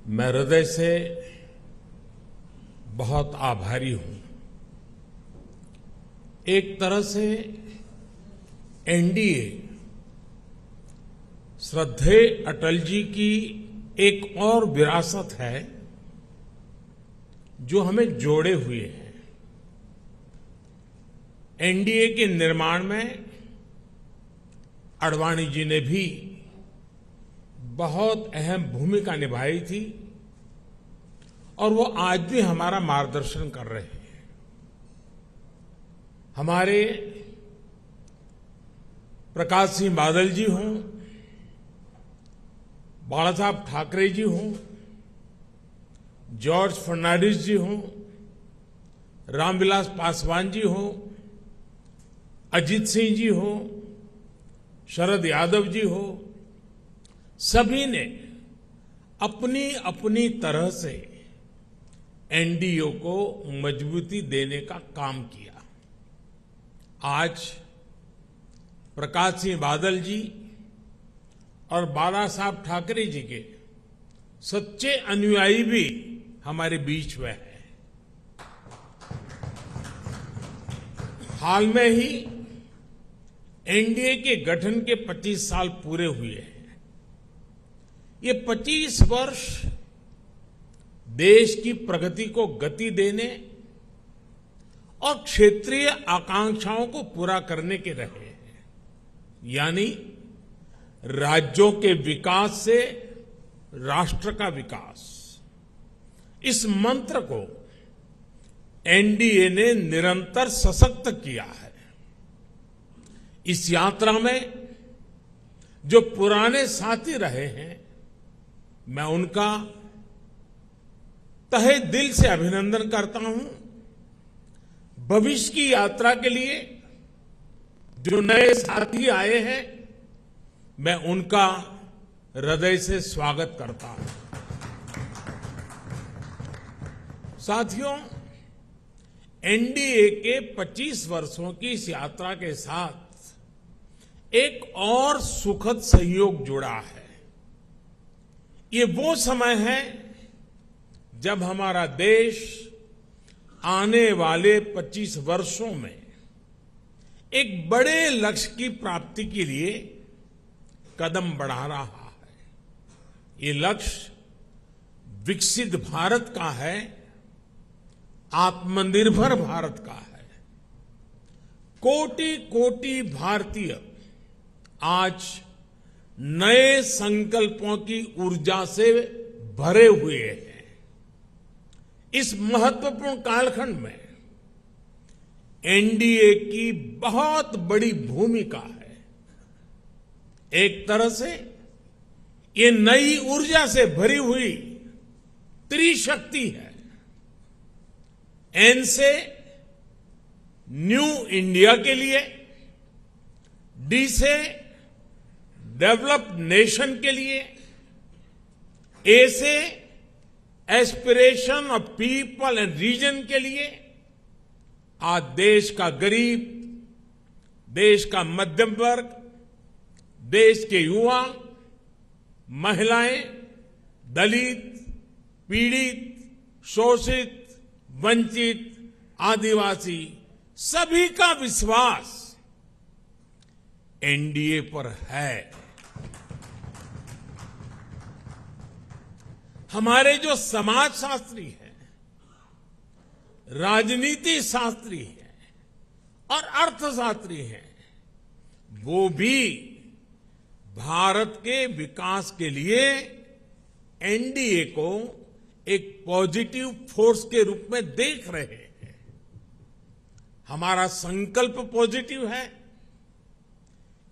मैं हृदय से बहुत आभारी हूं। एक तरह से एनडीए श्रद्धेय अटल जी की एक और विरासत है जो हमें जोड़े हुए है। एनडीए के निर्माण में आडवाणी जी ने भी बहुत अहम भूमिका निभाई थी और वो आज भी हमारा मार्गदर्शन कर रहे हैं। हमारे प्रकाश सिंह बादल जी हों, बाला साहब ठाकरे जी हों, जॉर्ज फर्नांडिस जी हों, रामविलास पासवान जी हों, अजीत सिंह जी हों, शरद यादव जी हो, सभी ने अपनी अपनी तरह से एनडीए को मजबूती देने का काम किया। आज प्रकाश सिंह बादल जी और बाला साहब ठाकरे जी के सच्चे अनुयायी भी हमारे बीच में हैं। हाल में ही एनडीए के गठन के 25 साल पूरे हुए हैं। ये 25 वर्ष देश की प्रगति को गति देने और क्षेत्रीय आकांक्षाओं को पूरा करने के रहे हैं। यानी राज्यों के विकास से राष्ट्र का विकास, इस मंत्र को एनडीए ने निरंतर सशक्त किया है। इस यात्रा में जो पुराने साथी रहे हैं, मैं उनका तहे दिल से अभिनंदन करता हूं। भविष्य की यात्रा के लिए जो नए साथी आए हैं, मैं उनका हृदय से स्वागत करता हूं। साथियों, एनडीए के 25 वर्षों की इस यात्रा के साथ एक और सुखद संयोग जुड़ा है। ये वो समय है जब हमारा देश आने वाले 25 वर्षों में एक बड़े लक्ष्य की प्राप्ति के लिए कदम बढ़ा रहा है। ये लक्ष्य विकसित भारत का है, आत्मनिर्भर भारत का है। कोटि कोटि भारतीय आज नए संकल्पों की ऊर्जा से भरे हुए हैं। इस महत्वपूर्ण कालखंड में एनडीए की बहुत बड़ी भूमिका है। एक तरह से ये नई ऊर्जा से भरी हुई त्रिशक्ति है। एन से न्यू इंडिया के लिए, डी से डेवलप्ड नेशन के लिए, ए से aspiration of people and region के लिए, आज देश का गरीब, देश का मध्यम वर्ग, देश के युवा, महिलाएं, दलित, पीड़ित, शोषित, वंचित, आदिवासी, सभी का विश्वास एनडीए पर है। हमारे जो समाजशास्त्री हैं, राजनीति शास्त्री हैं और अर्थशास्त्री हैं, वो भी भारत के विकास के लिए एनडीए को एक पॉजिटिव फोर्स के रूप में देख रहे हैं। हमारा संकल्प पॉजिटिव है,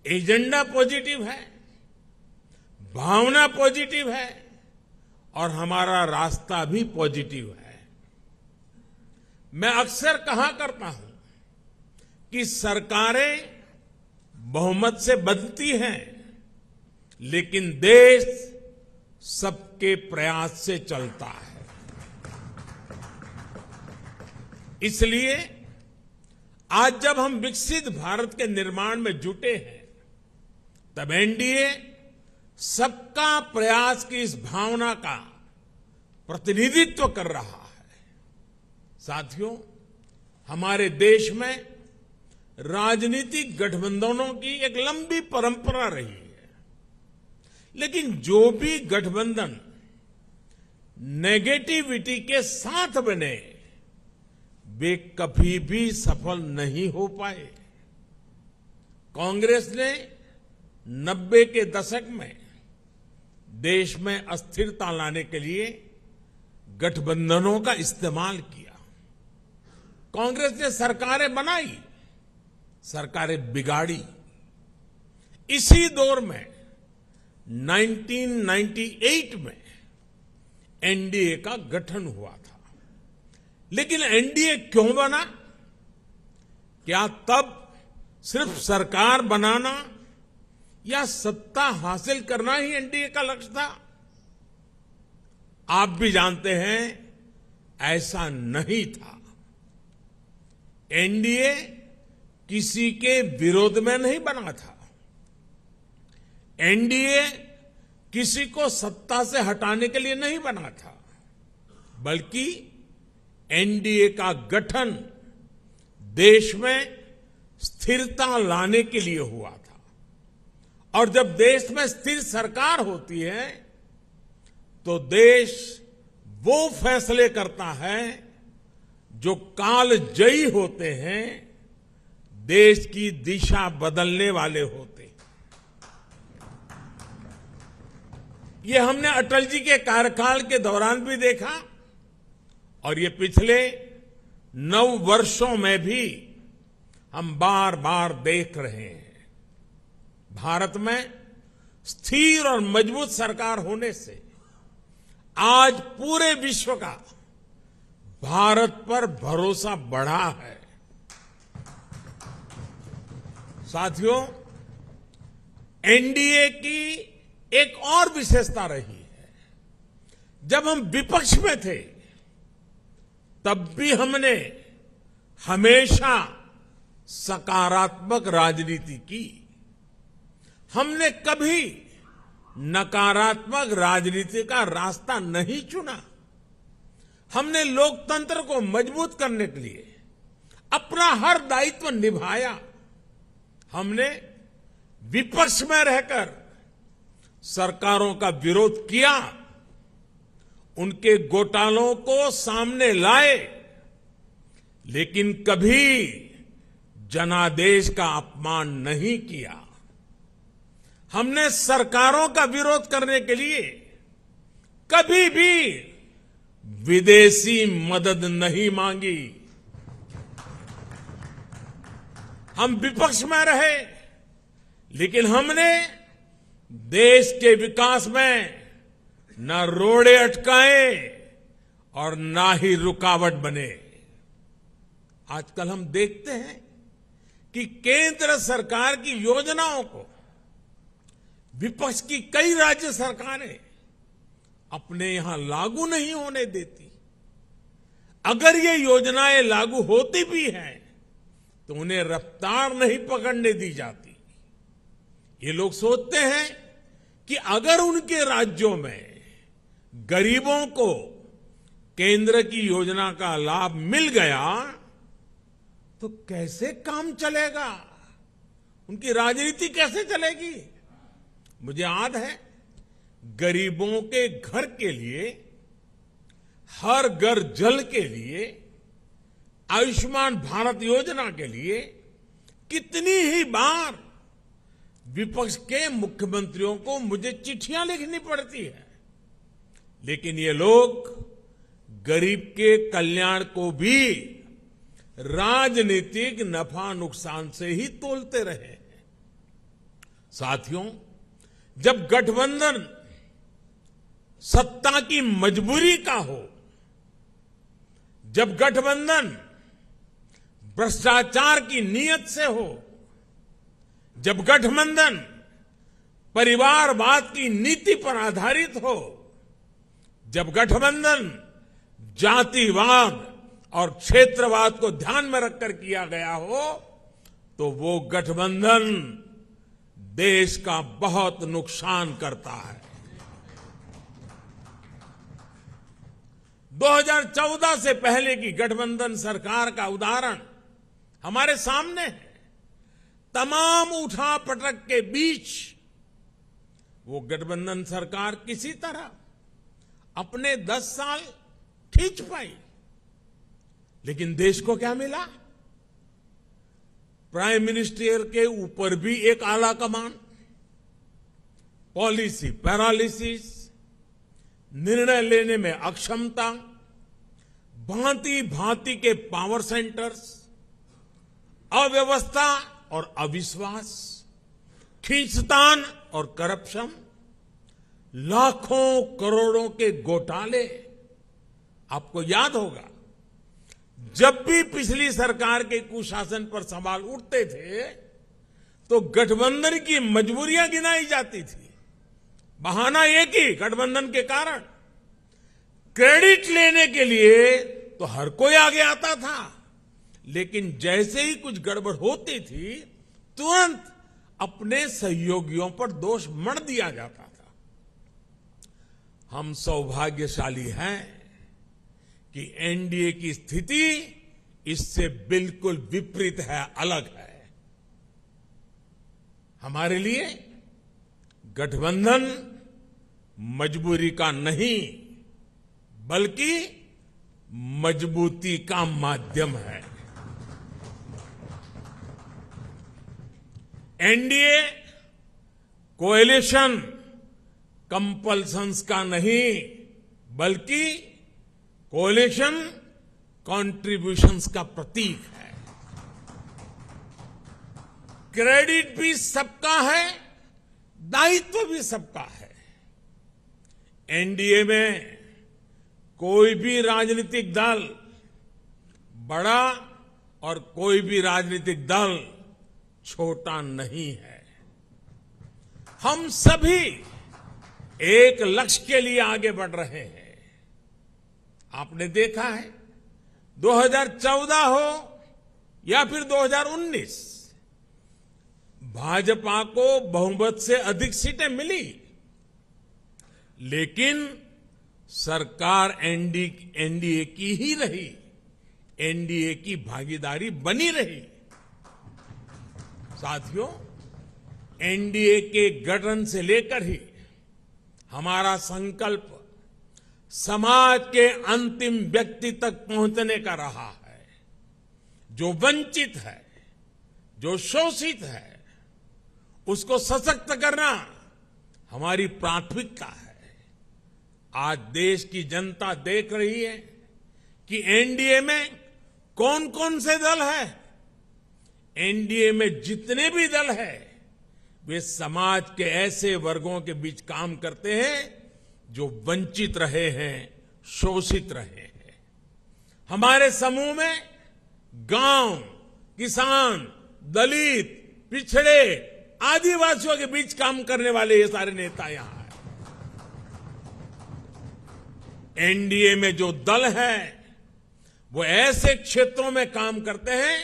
एजेंडा पॉजिटिव है, भावना पॉजिटिव है और हमारा रास्ता भी पॉजिटिव है। मैं अक्सर कहा करता हूं कि सरकारें बहुमत से बनती हैं, लेकिन देश सबके प्रयास से चलता है। इसलिए आज जब हम विकसित भारत के निर्माण में जुटे हैं, तब एनडीए सबका प्रयास की इस भावना का प्रतिनिधित्व कर रहा है। साथियों, हमारे देश में राजनीतिक गठबंधनों की एक लंबी परंपरा रही है, लेकिन जो भी गठबंधन नेगेटिविटी के साथ बने वे कभी भी सफल नहीं हो पाए। कांग्रेस ने 90 के दशक में देश में अस्थिरता लाने के लिए गठबंधनों का इस्तेमाल किया। कांग्रेस ने सरकारें बनाई, सरकारें बिगाड़ी। इसी दौर में 1998 में एनडीए का गठन हुआ था। लेकिन एनडीए क्यों बना? क्या तब सिर्फ सरकार बनाना या सत्ता हासिल करना ही एनडीए का लक्ष्य था? आप भी जानते हैं ऐसा नहीं था। एनडीए किसी के विरोध में नहीं बना था। एनडीए किसी को सत्ता से हटाने के लिए नहीं बना था, बल्कि एनडीए का गठन देश में स्थिरता लाने के लिए हुआ था। और जब देश में स्थिर सरकार होती है तो देश वो फैसले करता है जो कालजयी होते हैं, देश की दिशा बदलने वाले होते हैं। ये हमने अटल जी के कार्यकाल के दौरान भी देखा और ये पिछले 9 वर्षों में भी हम बार बार देख रहे हैं। भारत में स्थिर और मजबूत सरकार होने से आज पूरे विश्व का भारत पर भरोसा बढ़ा है। साथियों, एनडीए की एक और विशेषता रही है। जब हम विपक्ष में थे तब भी हमने हमेशा सकारात्मक राजनीति की। हमने कभी नकारात्मक राजनीति का रास्ता नहीं चुना। हमने लोकतंत्र को मजबूत करने के लिए अपना हर दायित्व निभाया। हमने विपक्ष में रहकर सरकारों का विरोध किया, उनके घोटालों को सामने लाए, लेकिन कभी जनादेश का अपमान नहीं किया। हमने सरकारों का विरोध करने के लिए कभी भी विदेशी मदद नहीं मांगी। हम विपक्ष में रहे, लेकिन हमने देश के विकास में न रोड़े अटकाए और ना ही रुकावट बने। आजकल हम देखते हैं कि केंद्र सरकार की योजनाओं को विपक्ष की कई राज्य सरकारें अपने यहां लागू नहीं होने देती। अगर ये योजनाएं लागू होती भी हैं तो उन्हें रफ्तार नहीं पकड़ने दी जाती। ये लोग सोचते हैं कि अगर उनके राज्यों में गरीबों को केंद्र की योजना का लाभ मिल गया तो कैसे काम चलेगा, उनकी राजनीति कैसे चलेगी। मुझे याद है, गरीबों के घर के लिए, हर घर जल के लिए, आयुष्मान भारत योजना के लिए कितनी ही बार विपक्ष के मुख्यमंत्रियों को मुझे चिट्ठियां लिखनी पड़ती है, लेकिन ये लोग गरीब के कल्याण को भी राजनीतिक नफा नुकसान से ही तोलते रहे हैं। साथियों, जब गठबंधन सत्ता की मजबूरी का हो, जब गठबंधन भ्रष्टाचार की नीयत से हो, जब गठबंधन परिवारवाद की नीति पर आधारित हो, जब गठबंधन जातिवाद और क्षेत्रवाद को ध्यान में रखकर किया गया हो, तो वो गठबंधन देश का बहुत नुकसान करता है। 2014 से पहले की गठबंधन सरकार का उदाहरण हमारे सामने है। तमाम उठापटक के बीच वो गठबंधन सरकार किसी तरह अपने 10 साल खींच पाई। लेकिन देश को क्या मिला? प्राइम मिनिस्टर के ऊपर भी एक आला कमान, पॉलिसी पैरालिसिस, निर्णय लेने में अक्षमता, भांति भांति के पावर सेंटर्स, अव्यवस्था और अविश्वास, खींचतान और करप्शन, लाखों करोड़ों के घोटाले। आपको याद होगा, जब भी पिछली सरकार के कुशासन पर सवाल उठते थे तो गठबंधन की मजबूरियां गिनाई जाती थी। बहाना एक ही, गठबंधन के कारण। क्रेडिट लेने के लिए तो हर कोई आगे आता था, लेकिन जैसे ही कुछ गड़बड़ होती थी तुरंत अपने सहयोगियों पर दोष मढ़ दिया जाता था। हम सौभाग्यशाली हैं कि एनडीए की स्थिति इससे बिल्कुल विपरीत है, अलग है। हमारे लिए गठबंधन मजबूरी का नहीं बल्कि मजबूती का माध्यम है। एनडीए कोएलिशन कंपल्सन्स का नहीं बल्कि कोएलिशन कॉन्ट्रीब्यूशंस का प्रतीक है। क्रेडिट भी सबका है, दायित्व भी सबका है। एनडीए में कोई भी राजनीतिक दल बड़ा और कोई भी राजनीतिक दल छोटा नहीं है। हम सभी एक लक्ष्य के लिए आगे बढ़ रहे हैं। आपने देखा है 2014 हो या फिर 2019, भाजपा को बहुमत से अधिक सीटें मिली, लेकिन सरकार एनडीए की ही रही, एनडीए की भागीदारी बनी रही। साथियों, एनडीए के गठन से लेकर ही हमारा संकल्प समाज के अंतिम व्यक्ति तक पहुंचने का रहा है। जो वंचित है, जो शोषित है, उसको सशक्त करना हमारी प्राथमिकता है। आज देश की जनता देख रही है कि एनडीए में कौन कौन से दल हैं। एनडीए में जितने भी दल हैं, वे समाज के ऐसे वर्गों के बीच काम करते हैं जो वंचित रहे हैं, शोषित रहे हैं। हमारे समूह में गांव, किसान, दलित, पिछड़े, आदिवासियों के बीच काम करने वाले ये सारे नेता यहां हैं। एनडीए में जो दल है वो ऐसे क्षेत्रों में काम करते हैं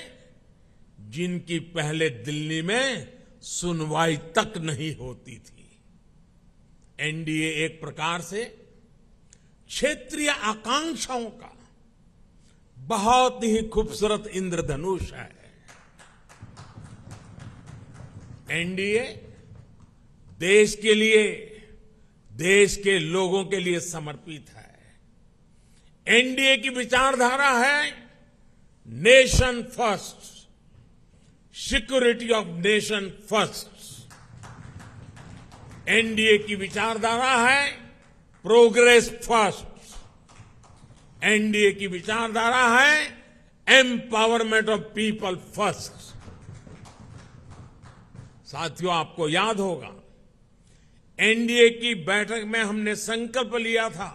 जिनकी पहले दिल्ली में सुनवाई तक नहीं होती थी। एनडीए एक प्रकार से क्षेत्रीय आकांक्षाओं का बहुत ही खूबसूरत इंद्रधनुष है। एनडीए देश के लिए, देश के लोगों के लिए समर्पित है। एनडीए की विचारधारा है nation first, security of nation first. NDA की विचारधारा है प्रोग्रेस फर्स्ट। एनडीए की विचारधारा है एम्पावरमेंट ऑफ पीपल फर्स्ट। साथियों, आपको याद होगा एनडीए की बैठक में हमने संकल्प लिया था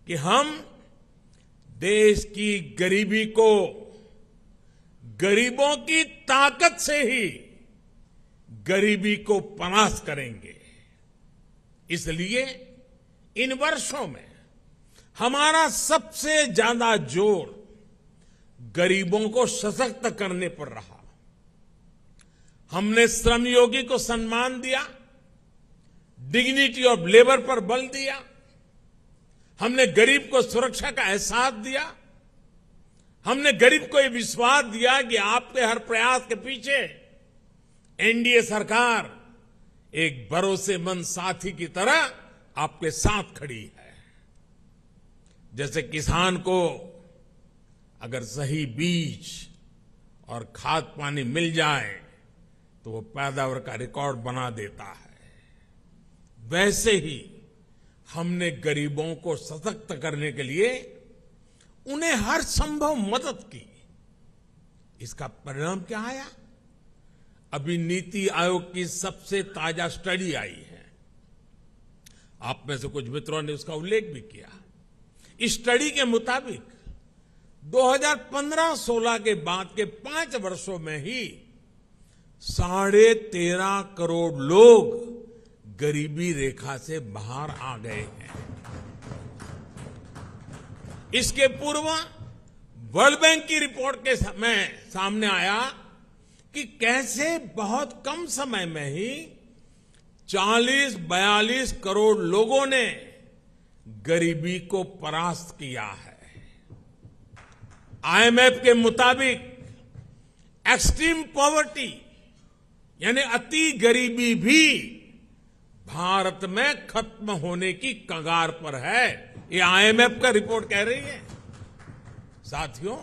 कि हम देश की गरीबी को गरीबों की ताकत से ही गरीबी को परास्त करेंगे। इसलिए इन वर्षों में हमारा सबसे ज्यादा जोर गरीबों को सशक्त करने पर रहा। हमने श्रमयोगी को सम्मान दिया, डिग्निटी ऑफ लेबर पर बल दिया। हमने गरीब को सुरक्षा का एहसास दिया। हमने गरीब को यह विश्वास दिया कि आपके हर प्रयास के पीछे एनडीए सरकार एक भरोसेमंद साथी की तरह आपके साथ खड़ी है। जैसे किसान को अगर सही बीज और खाद पानी मिल जाए तो वो पैदावार का रिकॉर्ड बना देता है, वैसे ही हमने गरीबों को सशक्त करने के लिए उन्हें हर संभव मदद की। इसका परिणाम क्या आया? अभी नीति आयोग की सबसे ताजा स्टडी आई है, आप में से कुछ मित्रों ने उसका उल्लेख भी किया। इस स्टडी के मुताबिक 2015-16 के बाद के 5 वर्षों में ही 13.5 करोड़ लोग गरीबी रेखा से बाहर आ गए हैं। इसके पूर्व वर्ल्ड बैंक की रिपोर्ट के समय सामने आया कि कैसे बहुत कम समय में ही 40-42 करोड़ लोगों ने गरीबी को परास्त किया है। आईएमएफ के मुताबिक एक्सट्रीम पॉवर्टी यानी अति गरीबी भी भारत में खत्म होने की कगार पर है, ये आईएमएफ का रिपोर्ट कह रही है। साथियों,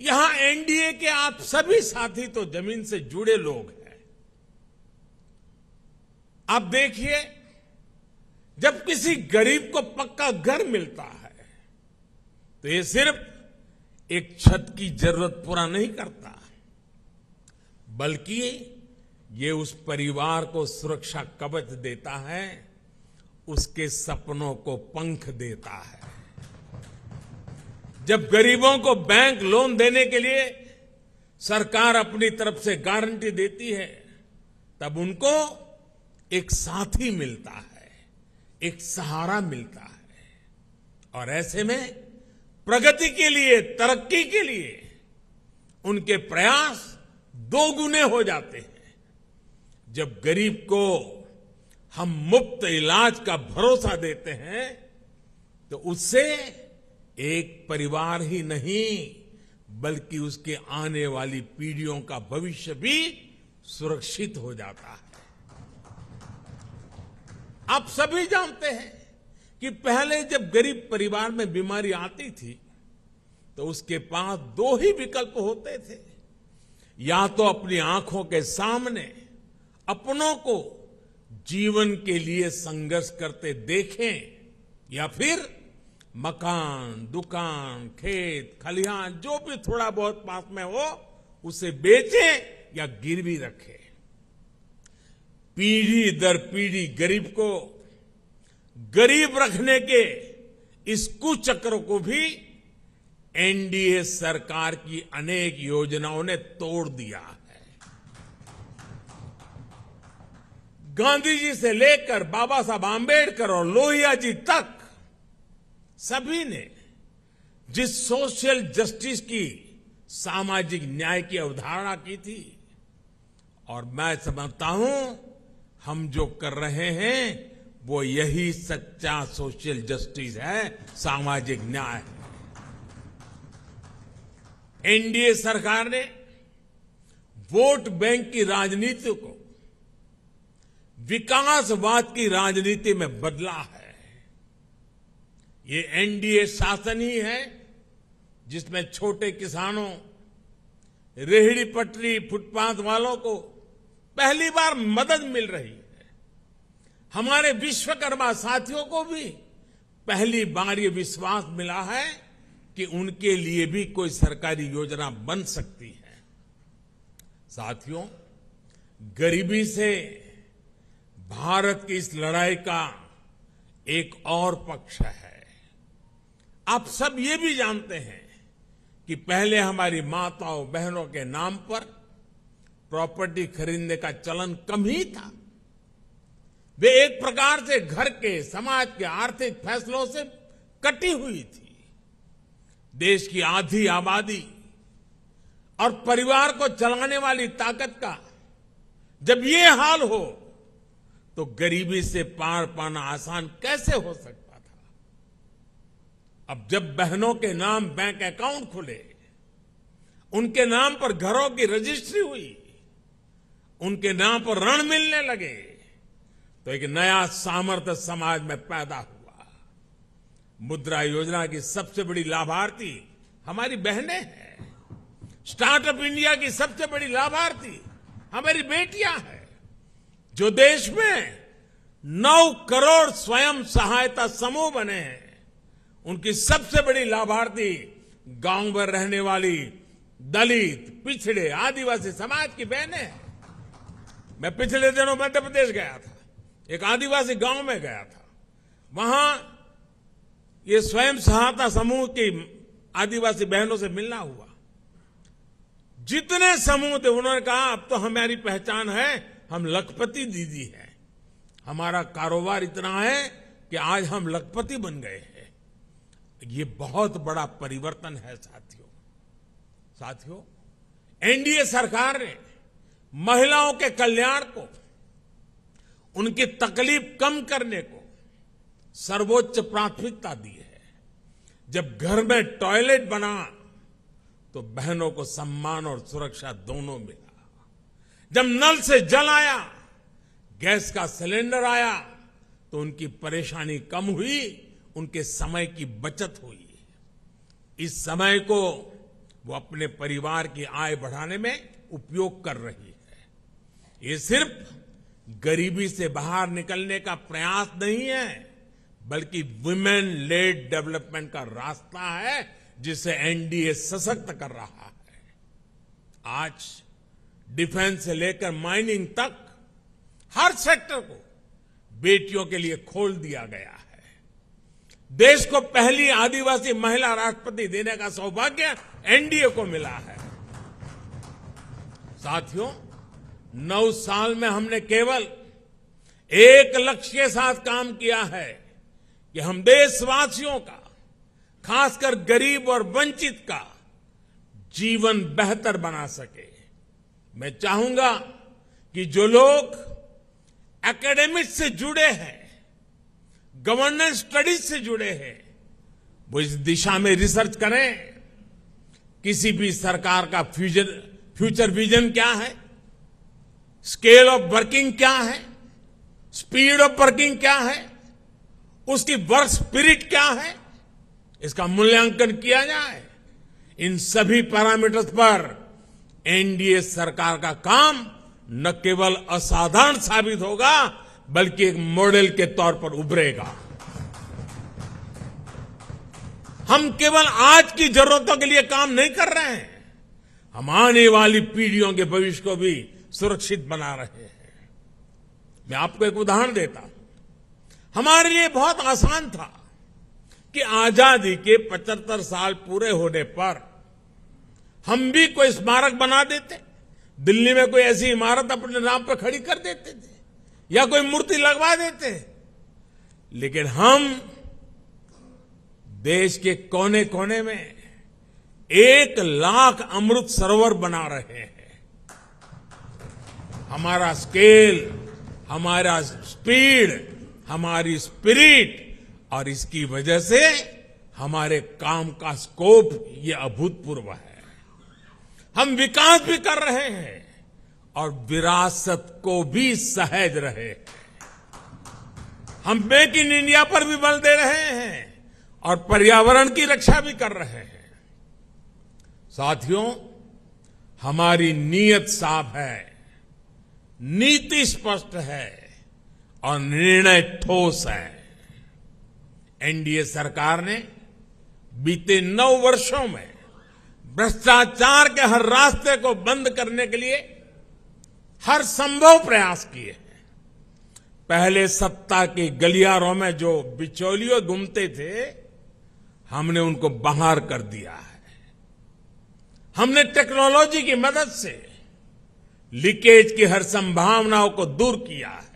यहां एनडीए के आप सभी साथी तो जमीन से जुड़े लोग हैं। आप देखिए, जब किसी गरीब को पक्का घर मिलता है तो ये सिर्फ एक छत की जरूरत पूरा नहीं करता, बल्कि ये उस परिवार को सुरक्षा कवच देता है, उसके सपनों को पंख देता है। जब गरीबों को बैंक लोन देने के लिए सरकार अपनी तरफ से गारंटी देती है, तब उनको एक साथी मिलता है, एक सहारा मिलता है। और ऐसे में प्रगति के लिए, तरक्की के लिए उनके प्रयास 2 गुने हो जाते हैं। जब गरीब को हम मुफ्त इलाज का भरोसा देते हैं तो उससे एक परिवार ही नहीं बल्कि उसके आने वाली पीढ़ियों का भविष्य भी सुरक्षित हो जाता है। आप सभी जानते हैं कि पहले जब गरीब परिवार में बीमारी आती थी तो उसके पास 2 ही विकल्प होते थे, या तो अपनी आंखों के सामने अपनों को जीवन के लिए संघर्ष करते देखें, या फिर मकान, दुकान, खेत, खलिहान जो भी थोड़ा बहुत पास में हो उसे बेचें या गिरवी रखें। पीढ़ी दर पीढ़ी गरीब को गरीब रखने के इस कुचक्र को भी एनडीए सरकार की अनेक योजनाओं ने तोड़ दिया है। गांधी जी से लेकर बाबा साहब आंबेडकर और लोहिया जी तक सभी ने जिस सोशल जस्टिस की, सामाजिक न्याय की अवधारणा की थी, और मैं समझता हूं हम जो कर रहे हैं वो यही सच्चा सोशल जस्टिस है, सामाजिक न्याय है। एनडीए सरकार ने वोट बैंक की राजनीति को विकासवाद की राजनीति में बदला है। ये एनडीए शासन ही है जिसमें छोटे किसानों, रेहड़ी पटरी, फुटपाथ वालों को पहली बार मदद मिल रही है। हमारे विश्वकर्मा साथियों को भी पहली बार ये विश्वास मिला है कि उनके लिए भी कोई सरकारी योजना बन सकती है। साथियों, गरीबी से भारत की इस लड़ाई का एक और पक्ष है। आप सब ये भी जानते हैं कि पहले हमारी माताओं बहनों के नाम पर प्रॉपर्टी खरीदने का चलन कम ही था। वे एक प्रकार से घर के, समाज के आर्थिक फैसलों से कटी हुई थी। देश की आधी आबादी और परिवार को चलाने वाली ताकत का जब ये हाल हो तो गरीबी से पार पाना आसान कैसे हो सकता था। अब जब बहनों के नाम बैंक अकाउंट खुले, उनके नाम पर घरों की रजिस्ट्री हुई, उनके नाम पर ऋण मिलने लगे, तो एक नया सामर्थ्य समाज में पैदा हुआ। मुद्रा योजना की सबसे बड़ी लाभार्थी हमारी बहनें हैं। स्टार्टअप इंडिया की सबसे बड़ी लाभार्थी हमारी बेटियां हैं। जो देश में 9 करोड़ स्वयं सहायता समूह बने हैं, उनकी सबसे बड़ी लाभार्थी गांव में रहने वाली दलित, पिछड़े, आदिवासी समाज की बहनें हैं। मैं पिछले दिनों मध्य प्रदेश गया था, एक आदिवासी गांव में गया था। वहां ये स्वयं सहायता समूह की आदिवासी बहनों से मिलना हुआ। जितने समूह थे, उन्होंने कहा अब तो हमारी पहचान है, हम लखपति दीदी हैं। हमारा कारोबार इतना है कि आज हम लखपति बन गए हैं। ये बहुत बड़ा परिवर्तन है साथियों, एनडीए सरकार ने महिलाओं के कल्याण को, उनकी तकलीफ कम करने को सर्वोच्च प्राथमिकता दी है। जब घर में टॉयलेट बना तो बहनों को सम्मान और सुरक्षा दोनों मिला। जब नल से जल आया, गैस का सिलेंडर आया, तो उनकी परेशानी कम हुई, उनके समय की बचत हुई। इस समय को वो अपने परिवार की आय बढ़ाने में उपयोग कर रही है। ये सिर्फ गरीबी से बाहर निकलने का प्रयास नहीं है, बल्कि वुमेन लेड डेवलपमेंट का रास्ता है, जिसे एनडीए सशक्त कर रहा है। आज डिफेंस से लेकर माइनिंग तक हर सेक्टर को बेटियों के लिए खोल दिया गया है। देश को पहली आदिवासी महिला राष्ट्रपति देने का सौभाग्य एनडीए को मिला है। साथियों, 9 साल में हमने केवल एक लक्ष्य के साथ काम किया है कि हम देशवासियों का, खासकर गरीब और वंचित का जीवन बेहतर बना सके। मैं चाहूंगा कि जो लोग एकेडमिक्स से जुड़े हैं, गवर्नेंस स्टडीज से जुड़े हैं, वो इस दिशा में रिसर्च करें। किसी भी सरकार का फ्यूचर विजन क्या है, स्केल ऑफ वर्किंग क्या है, स्पीड ऑफ वर्किंग क्या है, उसकी वर्क स्पिरिट क्या है, इसका मूल्यांकन किया जाए। इन सभी पैरामीटर्स पर एनडीए सरकार का काम न केवल असाधारण साबित होगा, बल्कि एक मॉडल के तौर पर उभरेगा। हम केवल आज की जरूरतों के लिए काम नहीं कर रहे हैं, हम आने वाली पीढ़ियों के भविष्य को भी सुरक्षित बना रहे हैं। मैं आपको एक उदाहरण देता हूं। हमारे लिए बहुत आसान था कि आजादी के 75 साल पूरे होने पर हम भी कोई स्मारक बना देते, दिल्ली में कोई ऐसी इमारत अपने नाम पर खड़ी कर देते थे, या कोई मूर्ति लगवा देते। लेकिन हम देश के कोने कोने में 1 लाख अमृत सरोवर बना रहे हैं। हमारा स्केल, हमारा स्पीड, हमारी स्पिरिट, और इसकी वजह से हमारे काम का स्कोप ये अभूतपूर्व है। हम विकास भी कर रहे हैं और विरासत को भी सहेज रहे हैं। हम मेक इन इंडिया पर भी बल दे रहे हैं और पर्यावरण की रक्षा भी कर रहे हैं। साथियों, हमारी नीयत साफ है, नीति स्पष्ट है और निर्णय ठोस है। एनडीए सरकार ने बीते 9 वर्षों में भ्रष्टाचार के हर रास्ते को बंद करने के लिए हर संभव प्रयास किए हैं। पहले सत्ता के गलियारों में जो बिचौलिए घूमते थे, हमने उनको बाहर कर दिया है। हमने टेक्नोलॉजी की मदद से लीकेज की हर संभावनाओं को दूर किया है।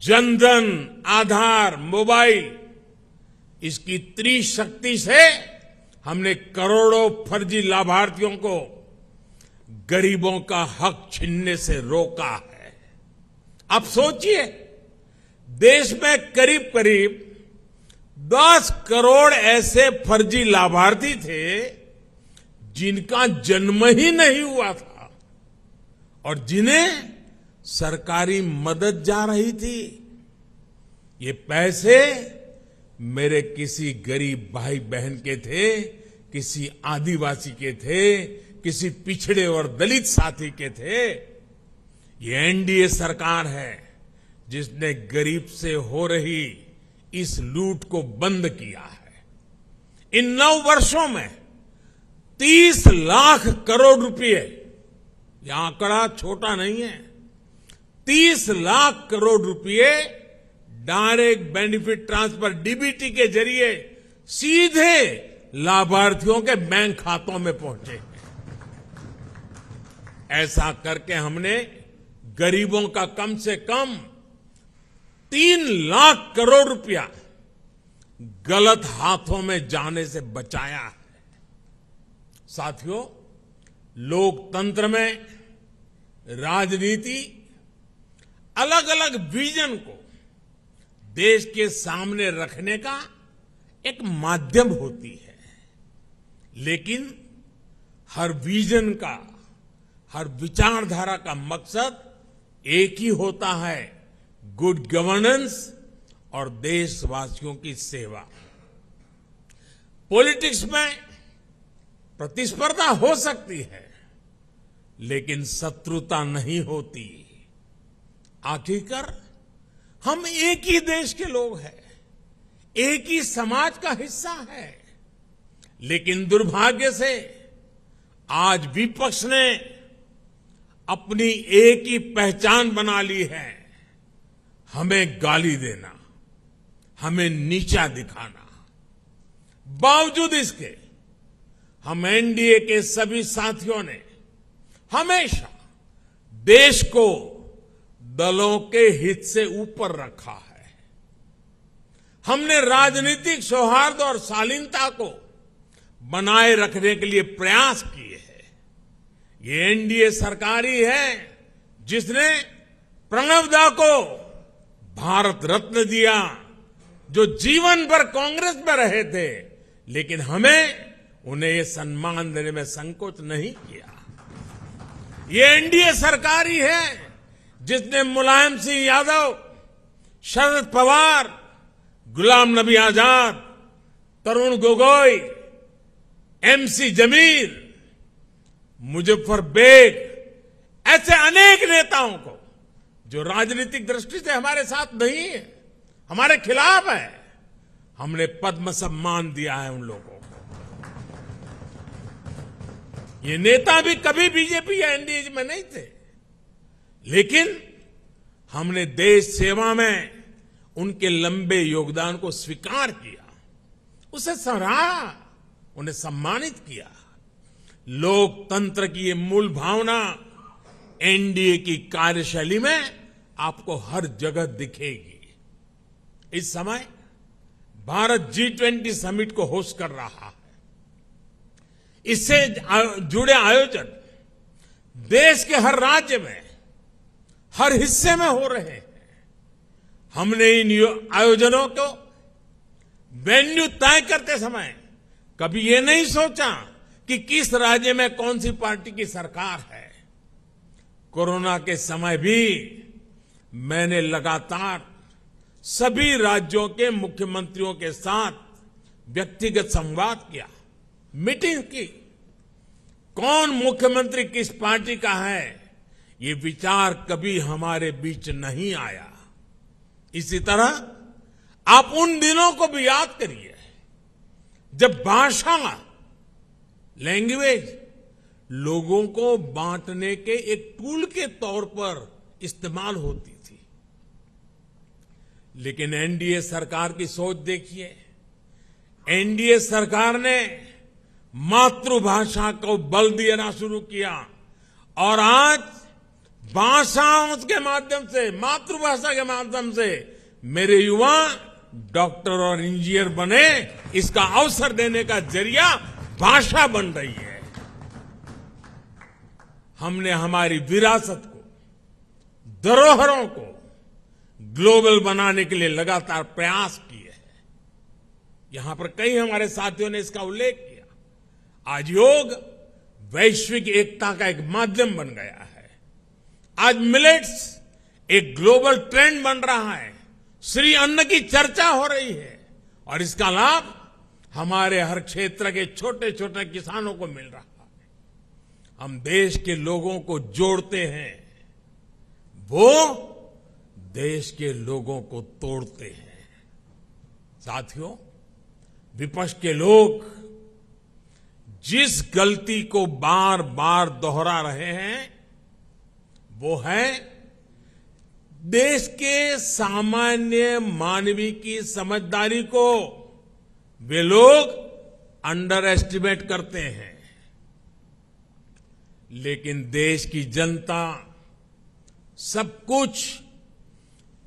जनधन, आधार, मोबाइल, इसकी त्रिशक्ति से हमने करोड़ों फर्जी लाभार्थियों को गरीबों का हक छीनने से रोका है। अब सोचिए, देश में करीब करीब 10 करोड़ ऐसे फर्जी लाभार्थी थे जिनका जन्म ही नहीं हुआ था और जिन्हें सरकारी मदद जा रही थी। ये पैसे मेरे किसी गरीब भाई बहन के थे, किसी आदिवासी के थे, किसी पिछड़े और दलित साथी के थे। ये एनडीए सरकार है जिसने गरीब से हो रही इस लूट को बंद किया है। इन 9 वर्षों में 30 लाख करोड़ रुपए, यह आंकड़ा छोटा नहीं है, 30 लाख करोड़ रुपए डायरेक्ट बेनिफिट ट्रांसफर डीबीटी के जरिए सीधे लाभार्थियों के बैंक खातों में पहुंचे। ऐसा करके हमने गरीबों का कम से कम 3 लाख करोड़ रुपया गलत हाथों में जाने से बचाया है। साथियों, लोकतंत्र में राजनीति अलग अलग विजन को देश के सामने रखने का एक माध्यम होती है, लेकिन हर विजन का, हर विचारधारा का मकसद एक ही होता है, गुड गवर्नेंस और देशवासियों की सेवा। पॉलिटिक्स में प्रतिस्पर्धा हो सकती है, लेकिन शत्रुता नहीं होती। आखिरकार हम एक ही देश के लोग हैं, एक ही समाज का हिस्सा है। लेकिन दुर्भाग्य से आज विपक्ष ने अपनी एक ही पहचान बना ली है, हमें गाली देना, हमें नीचा दिखाना। बावजूद इसके हम एनडीए के सभी साथियों ने हमेशा देश को दलों के हित से ऊपर रखा है। हमने राजनीतिक सौहार्द और शालीनता को बनाए रखने के लिए प्रयास किए हैं। ये एनडीए सरकार ही है जिसने प्रणब दा को भारत रत्न दिया, जो जीवन भर कांग्रेस में रहे थे, लेकिन हमें उन्हें ये सम्मान देने में संकोच नहीं किया। ये एनडीए सरकार ही है जिसने मुलायम सिंह यादव, शरद पवार, गुलाम नबी आजाद, तरुण गोगोई, एमसी जमीर, मुजफ्फर बेग, ऐसे अनेक नेताओं को जो राजनीतिक दृष्टि से हमारे साथ नहीं है, हमारे खिलाफ है, हमने पद्म सम्मान दिया है उन लोगों को। ये नेता भी कभी बीजेपी या एनडीए में नहीं थे, लेकिन हमने देश सेवा में उनके लंबे योगदान को स्वीकार किया, उसे सराहा, उन्हें सम्मानित किया। लोकतंत्र की ये मूल भावना एनडीए की कार्यशैली में आपको हर जगह दिखेगी। इस समय भारत G20 समिट को होस्ट कर रहा है। इससे जुड़े आयोजन देश के हर राज्य में, हर हिस्से में हो रहे हैं। हमने इन आयोजनों को वेन्यू तय करते समय कभी ये नहीं सोचा कि किस राज्य में कौन सी पार्टी की सरकार है। कोरोना के समय भी मैंने लगातार सभी राज्यों के मुख्यमंत्रियों के साथ व्यक्तिगत संवाद किया, मीटिंग की। कौन मुख्यमंत्री किस पार्टी का है, ये विचार कभी हमारे बीच नहीं आया। इसी तरह आप उन दिनों को भी याद करिए जब भाषा, लैंग्वेज लोगों को बांटने के एक टूल के तौर पर इस्तेमाल होती थी। लेकिन एनडीए सरकार की सोच देखिए। एनडीए सरकार ने मातृभाषा को बल देना शुरू किया और आज भाषाओं के माध्यम से, मातृभाषा के माध्यम से मेरे युवा डॉक्टर और इंजीनियर बने, इसका अवसर देने का जरिया भाषा बन रही है। हमने हमारी विरासत को, धरोहरों को ग्लोबल बनाने के लिए लगातार प्रयास किए हैं। यहां पर कई हमारे साथियों ने इसका उल्लेख किया। आज योग वैश्विक एकता का एक माध्यम बन गया है। आज मिलेट्स एक ग्लोबल ट्रेंड बन रहा है। श्री अन्न की चर्चा हो रही है और इसका लाभ हमारे हर क्षेत्र के छोटे छोटे किसानों को मिल रहा है। हम देश के लोगों को जोड़ते हैं, वो देश के लोगों को तोड़ते हैं। साथियों, विपक्ष के लोग जिस गलती को बार बार दोहरा रहे हैं वो है देश के सामान्य मानवीय की समझदारी को वे लोग अंडर एस्टिमेट करते हैं। लेकिन देश की जनता सब कुछ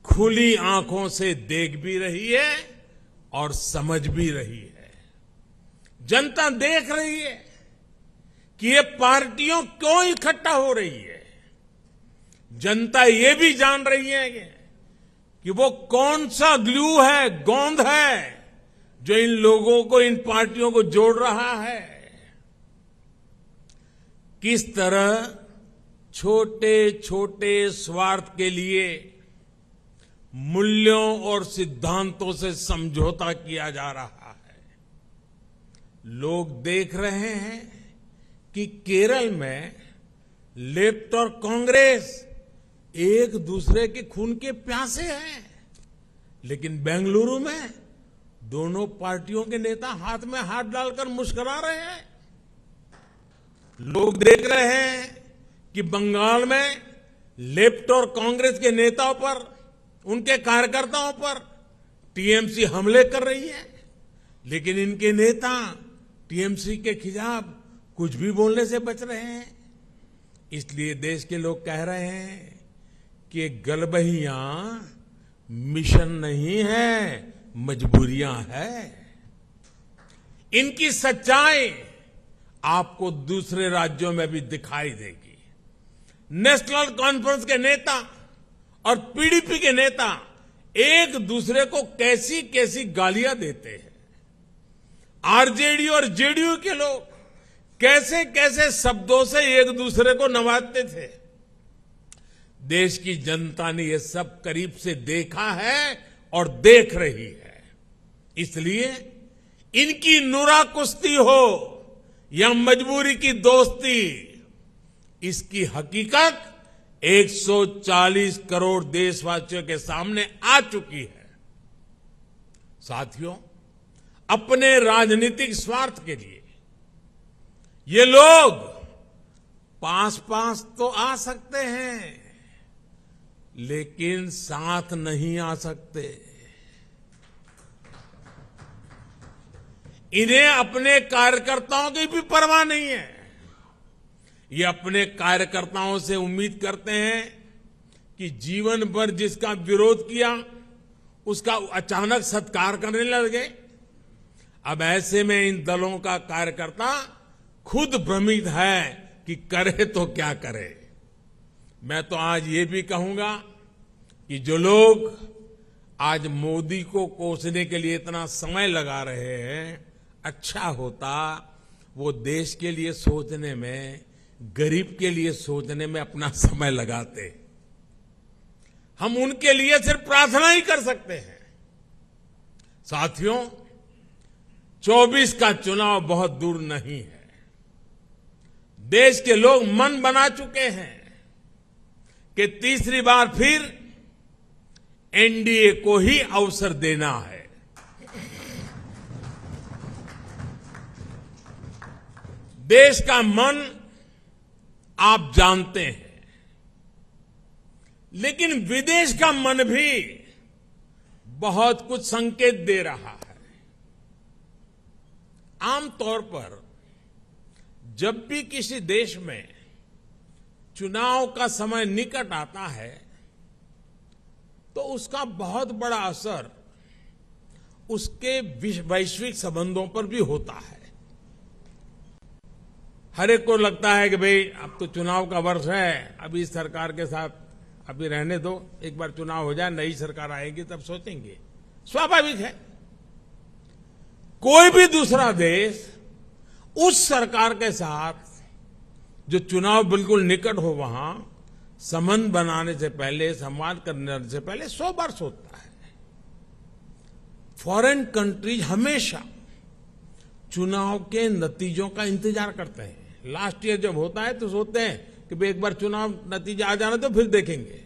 खुली आंखों से देख भी रही है और समझ भी रही है। जनता देख रही है कि ये पार्टियों क्यों इकट्ठा हो रही है। जनता ये भी जान रही है कि वो कौन सा ग्लू है, गोंद है जो इन लोगों को, इन पार्टियों को जोड़ रहा है। किस तरह छोटे छोटे स्वार्थ के लिए मूल्यों और सिद्धांतों से समझौता किया जा रहा है। लोग देख रहे हैं कि केरल में लेफ्ट और कांग्रेस एक दूसरे के खून के प्यासे हैं, लेकिन बेंगलुरु में दोनों पार्टियों के नेता हाथ में हाथ डालकर मुस्कुरा रहे हैं। लोग देख रहे हैं कि बंगाल में लेफ्ट और कांग्रेस के नेताओं पर, उनके कार्यकर्ताओं पर टीएमसी हमले कर रही है, लेकिन इनके नेता टीएमसी के खिलाफ कुछ भी बोलने से बच रहे हैं। इसलिए देश के लोग कह रहे हैं कि गलबहियां मिशन नहीं है, मजबूरियां है। इनकी सच्चाई आपको दूसरे राज्यों में भी दिखाई देगी। नेशनल कॉन्फ्रेंस के नेता और पीडीपी के नेता एक दूसरे को कैसी कैसी गालियां देते हैं। आरजेडी और जेडीयू के लोग कैसे कैसे शब्दों से एक दूसरे को नवाजते थे। देश की जनता ने यह सब करीब से देखा है और देख रही है। इसलिए इनकी नुरा कुश्ती हो या मजबूरी की दोस्ती, इसकी हकीकत 140 करोड़ देशवासियों के सामने आ चुकी है। साथियों, अपने राजनीतिक स्वार्थ के लिए ये लोग पास पास तो आ सकते हैं, लेकिन साथ नहीं आ सकते। इन्हें अपने कार्यकर्ताओं की भी परवाह नहीं है। ये अपने कार्यकर्ताओं से उम्मीद करते हैं कि जीवन भर जिसका विरोध किया उसका अचानक सत्कार करने लगे। अब ऐसे में इन दलों का कार्यकर्ता खुद भ्रमित है कि करे तो क्या करे। मैं तो आज ये भी कहूंगा कि जो लोग आज मोदी को कोसने के लिए इतना समय लगा रहे हैं, अच्छा होता वो देश के लिए सोचने में, गरीब के लिए सोचने में अपना समय लगाते। हम उनके लिए सिर्फ प्रार्थना ही कर सकते हैं। साथियों, 24 का चुनाव बहुत दूर नहीं है। देश के लोग मन बना चुके हैं कि तीसरी बार फिर एनडीए को ही अवसर देना है। देश का मन आप जानते हैं, लेकिन विदेश का मन भी बहुत कुछ संकेत दे रहा है। आमतौर पर जब भी किसी देश में चुनाव का समय निकट आता है तो उसका बहुत बड़ा असर उसके वैश्विक संबंधों पर भी होता है। हर एक को लगता है कि भाई अब तो चुनाव का वर्ष है, अभी इस सरकार के साथ अभी रहने दो, एक बार चुनाव हो जाए, नई सरकार आएगी तब सोचेंगे। स्वाभाविक है। कोई भी दूसरा देश उस सरकार के साथ जो चुनाव बिल्कुल निकट हो वहां संबंध बनाने से पहले, संवाद करने से पहले 100 बार सोचता है। फॉरेन कंट्रीज हमेशा चुनाव के नतीजों का इंतजार करते हैं। लास्ट ईयर जब होता है तो सोचते हैं कि भाई एक बार चुनाव नतीजा आ जाना तो फिर देखेंगे।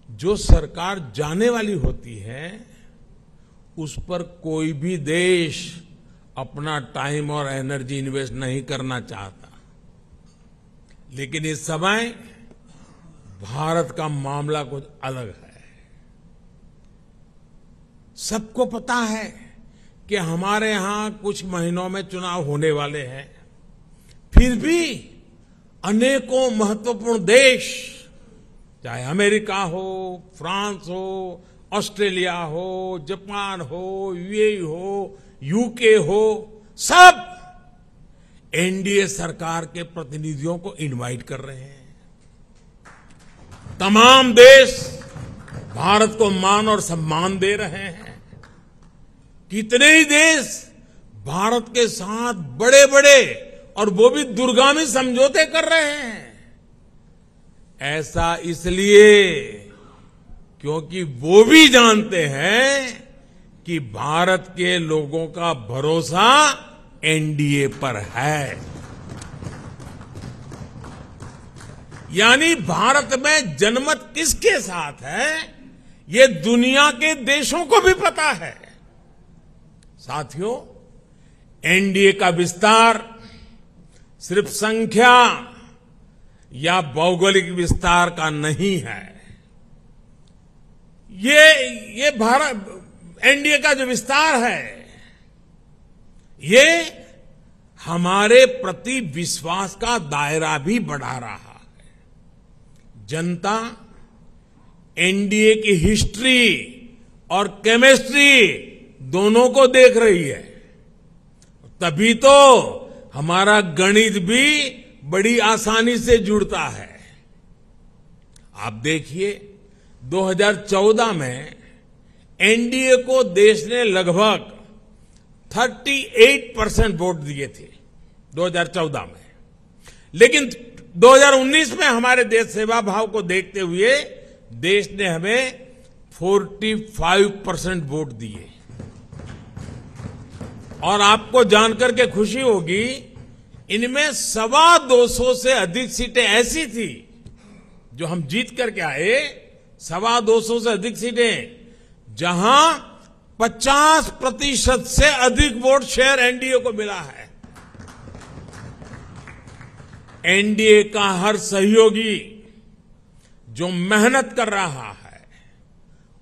जो सरकार जाने वाली होती है उस पर कोई भी देश अपना टाइम और एनर्जी इन्वेस्ट नहीं करना चाहता, लेकिन इस समय भारत का मामला कुछ अलग है। सबको पता है कि हमारे यहां कुछ महीनों में चुनाव होने वाले हैं, फिर भी अनेकों महत्वपूर्ण देश, चाहे अमेरिका हो, फ्रांस हो, ऑस्ट्रेलिया हो, जापान हो, यूएई हो, यूके हो, सब एनडीए सरकार के प्रतिनिधियों को इनवाइट कर रहे हैं। तमाम देश भारत को मान और सम्मान दे रहे हैं। कितने ही देश भारत के साथ बड़े बड़े और वो भी दूरगामी समझौते कर रहे हैं। ऐसा इसलिए क्योंकि वो भी जानते हैं कि भारत के लोगों का भरोसा एनडीए पर है। यानी भारत में जनमत किसके साथ है, ये दुनिया के देशों को भी पता है। साथियों, एनडीए का विस्तार सिर्फ संख्या या भौगोलिक विस्तार का नहीं है। ये भारत एनडीए का जो विस्तार है, ये हमारे प्रति विश्वास का दायरा भी बढ़ा रहा है। जनता एनडीए की हिस्ट्री और केमिस्ट्री दोनों को देख रही है, तभी तो हमारा गणित भी बड़ी आसानी से जुड़ता है। आप देखिए 2014 में एनडीए को देश ने लगभग 38% वोट दिए थे 2014 में, लेकिन 2019 में हमारे देश सेवा भाव को देखते हुए देश ने हमें 45% वोट दिए। और आपको जानकर के खुशी होगी, इनमें 225 से अधिक सीटें ऐसी थी जो हम जीत करके आए, 225 से अधिक सीटें जहां 50% से अधिक वोट शेयर एनडीए को मिला है। एनडीए का हर सहयोगी जो मेहनत कर रहा है,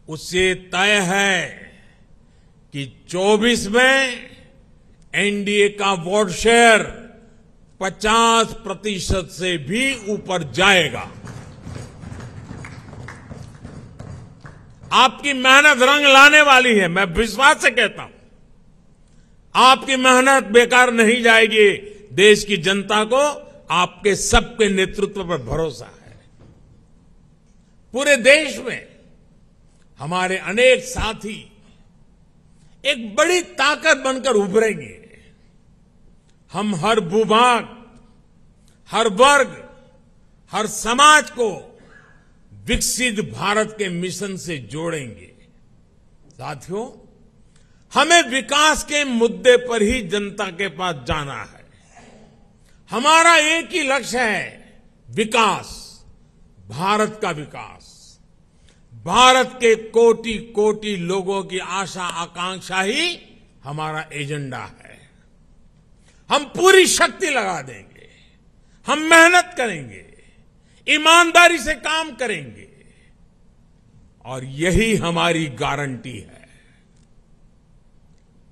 उससे तय है कि 24 में एनडीए का वोट शेयर 50% से भी ऊपर जाएगा। आपकी मेहनत रंग लाने वाली है, मैं विश्वास से कहता हूं। आपकी मेहनत बेकार नहीं जाएगी। देश की जनता को आपके सबके नेतृत्व पर भरोसा है। पूरे देश में हमारे अनेक साथी एक बड़ी ताकत बनकर उभरेंगे। हम हर भूभाग, हर वर्ग, हर समाज को विकसित भारत के मिशन से जोड़ेंगे। साथियों, हमें विकास के मुद्दे पर ही जनता के पास जाना है। हमारा एक ही लक्ष्य है, विकास, भारत का विकास। भारत के कोटि कोटि लोगों की आशा आकांक्षा ही हमारा एजेंडा है। हम पूरी शक्ति लगा देंगे, हम मेहनत करेंगे, ईमानदारी से काम करेंगे, और यही हमारी गारंटी है।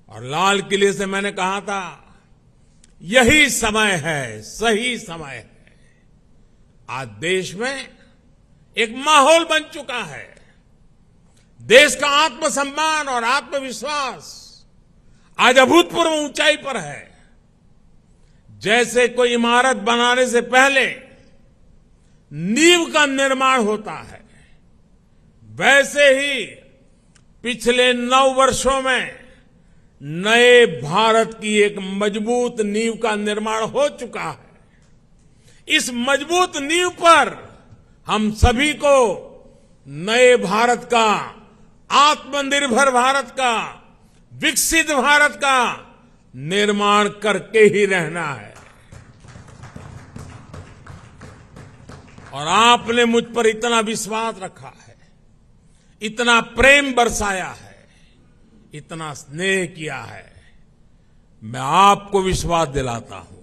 और लाल किले से मैंने कहा था, यही समय है, सही समय है। आज देश में एक माहौल बन चुका है। देश का आत्मसम्मान और आत्मविश्वास आज अभूतपूर्व ऊंचाई पर है। जैसे कोई इमारत बनाने से पहले नींव का निर्माण होता है, वैसे ही पिछले 9 वर्षों में नए भारत की एक मजबूत नींव का निर्माण हो चुका है। इस मजबूत नींव पर हम सभी को नए भारत का, आत्मनिर्भर भारत का, विकसित भारत का निर्माण करके ही रहना है। और आपने मुझ पर इतना विश्वास रखा है, इतना प्रेम बरसाया है, इतना स्नेह किया है। मैं आपको विश्वास दिलाता हूं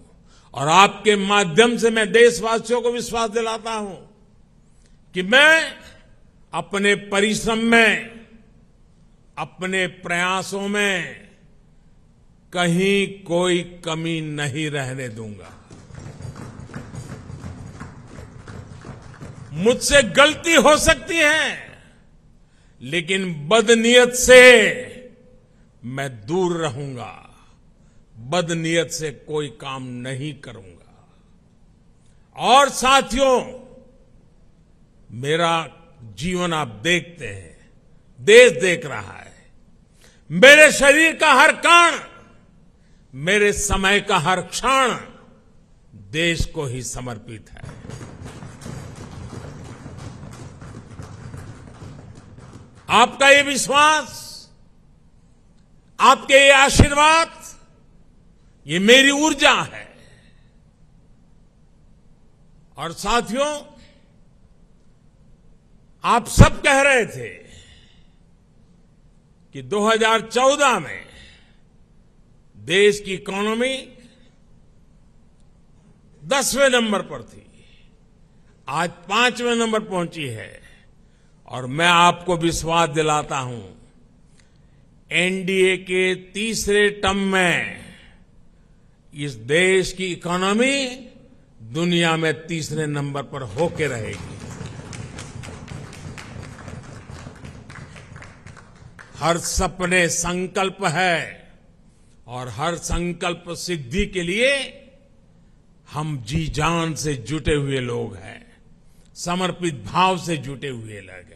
और आपके माध्यम से मैं देशवासियों को विश्वास दिलाता हूं कि मैं अपने परिश्रम में, अपने प्रयासों में कहीं कोई कमी नहीं रहने दूंगा। मुझसे गलती हो सकती है, लेकिन बदनीयत से मैं दूर रहूंगा, बदनीयत से कोई काम नहीं करूंगा। और साथियों, मेरा जीवन आप देखते हैं, देश देख रहा है। मेरे शरीर का हर कण, मेरे समय का हर क्षण देश को ही समर्पित है। आपका ये विश्वास, आपके ये आशीर्वाद, ये मेरी ऊर्जा है। और साथियों, आप सब कह रहे थे कि 2014 में देश की इकोनॉमी 10वें नंबर पर थी, आज 5वें नंबर पहुंची है। और मैं आपको विश्वास दिलाता हूं, एनडीए के तीसरे टर्म में इस देश की इकोनॉमी दुनिया में तीसरे नंबर पर होके रहेगी। हर सपने संकल्प है और हर संकल्प सिद्धि के लिए हम जी जान से जुटे हुए लोग हैं, समर्पित भाव से जुटे हुए लोग हैं।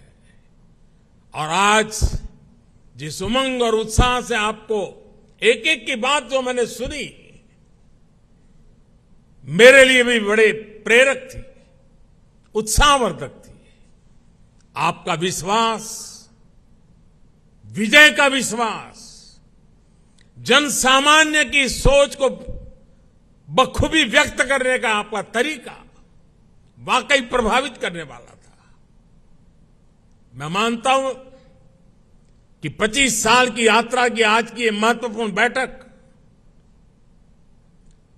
और आज जिस उमंग और उत्साह से आपको एक एक की बात जो मैंने सुनी, मेरे लिए भी बड़े प्रेरक थी, उत्साहवर्धक थी। आपका विश्वास, विजय का विश्वास, जन सामान्य की सोच को बखूबी व्यक्त करने का आपका तरीका वाकई प्रभावित करने वाला था। मैं मानता हूं कि 25 साल की यात्रा की आज की ये महत्वपूर्ण बैठक,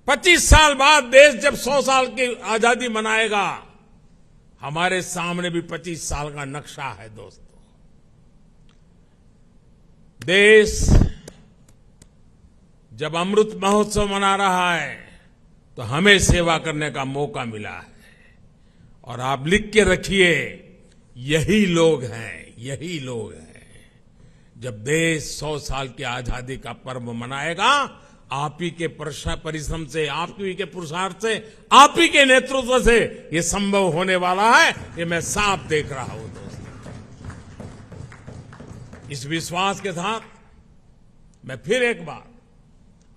25 साल बाद देश जब 100 साल की आजादी मनाएगा, हमारे सामने भी 25 साल का नक्शा है। दोस्तों, देश जब अमृत महोत्सव मना रहा है तो हमें सेवा करने का मौका मिला है। और आप लिख के रखिए, यही लोग हैं, यही लोग हैं। जब देश 100 साल की आजादी का पर्व मनाएगा, आप ही के परिश्रम से, आप ही के पुरुषार्थ से, आप ही के नेतृत्व से ये संभव होने वाला है। ये मैं साफ देख रहा हूं। दोस्तों, इस विश्वास के साथ मैं फिर एक बार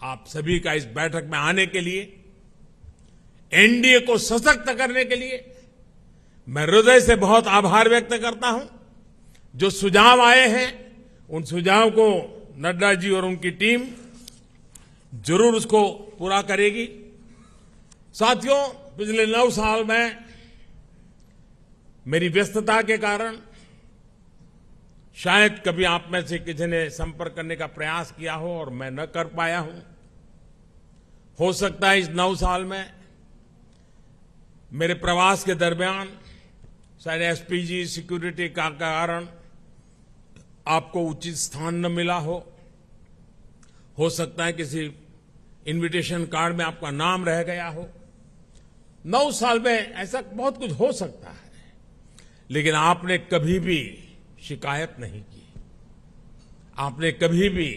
आप सभी का इस बैठक में आने के लिए, एनडीए को सशक्त करने के लिए मैं हृदय से बहुत आभार व्यक्त करता हूं। जो सुझाव आए हैं, उन सुझाव को नड्डा जी और उनकी टीम जरूर उसको पूरा करेगी। साथियों, पिछले 9 साल में मेरी व्यस्तता के कारण शायद कभी आप में से किसी ने संपर्क करने का प्रयास किया हो और मैं न कर पाया हूं। हो सकता है इस 9 साल में मेरे प्रवास के दरमियान शायद एसपीजी सिक्योरिटी का कारण आपको उचित स्थान न मिला हो सकता है किसी इनविटेशन कार्ड में आपका नाम रह गया हो। 9 साल में ऐसा बहुत कुछ हो सकता है, लेकिन आपने कभी भी शिकायत नहीं की, आपने कभी भी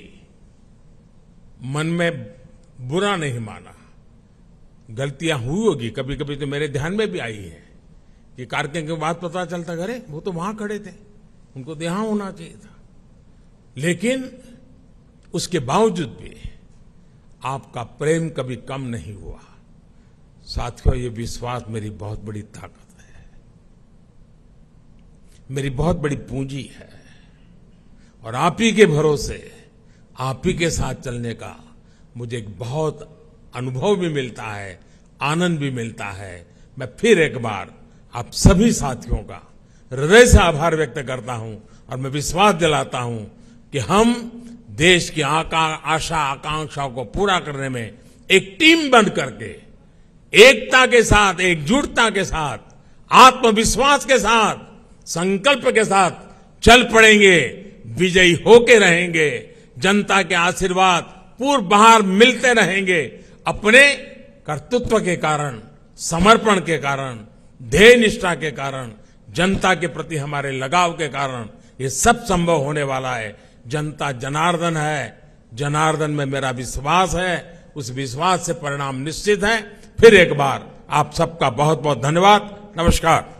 मन में बुरा नहीं माना। गलतियां हुई होगी, कभी कभी तो मेरे ध्यान में भी आई है कि कार्यक्रम के बाद पता चलता, अरे वो तो वहां खड़े थे, उनको तो यहां होना चाहिए था। लेकिन उसके बावजूद भी आपका प्रेम कभी कम नहीं हुआ। साथियों, ये विश्वास मेरी बहुत बड़ी ताकत है, मेरी बहुत बड़ी पूंजी है, और आप ही के भरोसे, आप ही के साथ चलने का मुझे एक बहुत अनुभव भी मिलता है, आनंद भी मिलता है। मैं फिर एक बार आप सभी साथियों का हृदय से आभार व्यक्त करता हूं, और मैं विश्वास दिलाता हूं कि हम देश की आशा आकांक्षाओं को पूरा करने में एक टीम बन करके, एकता के साथ, एकजुटता के साथ, आत्मविश्वास के साथ, संकल्प के साथ चल पड़ेंगे, विजयी होके रहेंगे। जनता के आशीर्वाद पूर्व बाहर मिलते रहेंगे। अपने कर्तृत्व के कारण, समर्पण के कारण, ध्येय निष्ठा के कारण, जनता के प्रति हमारे लगाव के कारण ये सब संभव होने वाला है। जनता जनार्दन है, जनार्दन में मेरा विश्वास है, उस विश्वास से परिणाम निश्चित है। फिर एक बार आप सबका बहुत बहुत धन्यवाद। नमस्कार।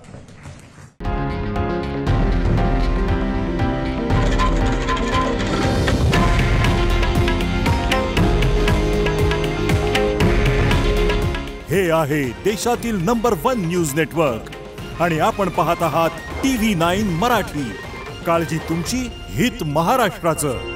हे आहे देशातील नंबर 1 न्यूज नेटवर्क आणि आपण पाहत आहात TV9 मराठी। काळजी तुमची, हित महाराष्ट्राचं।